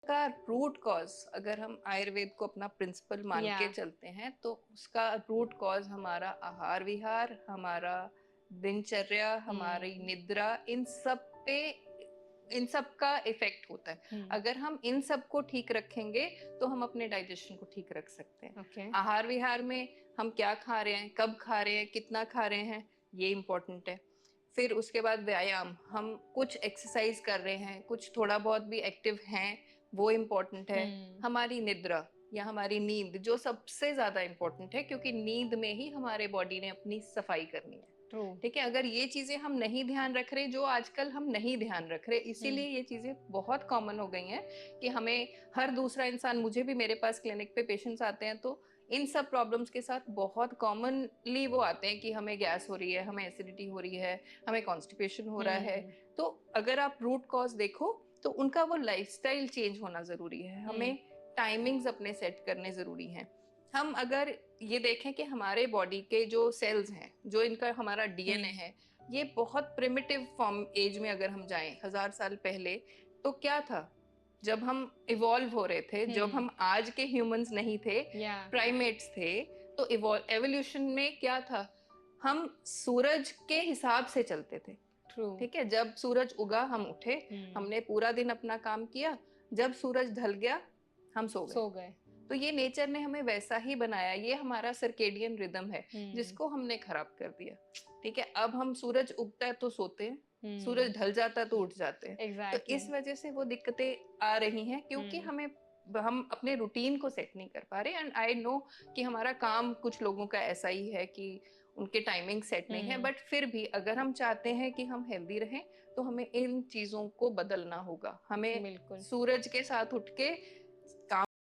का root cause, अगर हम आयुर्वेद को अपना प्रिंसिपल मान के चलते हैं, तो उसका रूट कॉज हमारा आहार विहार, हमारा दिनचर्या, हमारी निद्रा, इन सब का इफेक्ट होता है। अगर हम इन सब को ठीक रखेंगे तो हम अपने डाइजेशन को ठीक रख सकते हैं। आहार विहार में हम क्या खा रहे हैं, कब खा रहे हैं, कितना खा रहे हैं, ये इम्पोर्टेंट है। फिर उसके बाद व्यायाम, हम कुछ एक्सरसाइज कर रहे हैं, कुछ थोड़ा बहुत भी एक्टिव हैं, वो इम्पोर्टेंट है। हमारी निद्रा या हमारी नींद जो सबसे ज्यादा इम्पोर्टेंट है, क्योंकि नींद में ही हमारे बॉडी ने अपनी सफाई करनी है। ठीक है, अगर ये चीजें हम नहीं ध्यान रख रहे, जो आजकल हम नहीं ध्यान रख रहे, इसीलिए ये चीजें बहुत कॉमन हो गई हैं कि हमें हर दूसरा इंसान, मुझे भी मेरे पास क्लिनिक पे पेशेंट्स आते हैं तो इन सब प्रॉब्लम्स के साथ बहुत कॉमनली वो आते हैं कि हमें गैस हो रही है, हमें एसिडिटी हो रही है, हमें कॉन्स्टिपेशन हो रहा है। तो अगर आप रूट कॉज देखो तो उनका वो लाइफस्टाइल चेंज होना जरूरी है। हमें टाइमिंग्स अपने सेट करने जरूरी हैं। हम अगर ये देखें कि हमारे बॉडी के जो सेल्स हैं, जो इनका हमारा डीएनए है, ये बहुत प्रिमिटिव फॉर्म एज में अगर हम जाएं 1000 साल पहले, तो क्या था जब हम इवॉल्व हो रहे थे, जब हम आज के ह्यूमंस नहीं थे, प्राइमेट्स थे, तो एवोल्यूशन में क्या था, हम सूरज के हिसाब से चलते थे। ठीक है, जब सूरज उगा हम उठे, हमने पूरा दिन अपना काम किया, जब सूरज ढल गया हम सो गए। तो ये नेचर ने हमें वैसा ही बनाया, ये हमारा सर्केडियन रिदम है जिसको हमने खराब कर दिया। ठीक है, अब हम सूरज उगता है तो सोते हैं, सूरज ढल जाता है तो उठ जाते हैं। तो इस वजह से वो दिक्कतें आ रही हैं, क्योंकि हम अपने रूटीन को सेट नहीं कर पा रहे। एंड आई नो कि हमारा काम कुछ लोगों का ऐसा ही है कि उनके टाइमिंग सेट नहीं है, बट फिर भी अगर हम चाहते हैं कि हम हेल्दी रहें तो हमें इन चीजों को बदलना होगा। हमें सूरज के साथ उठ के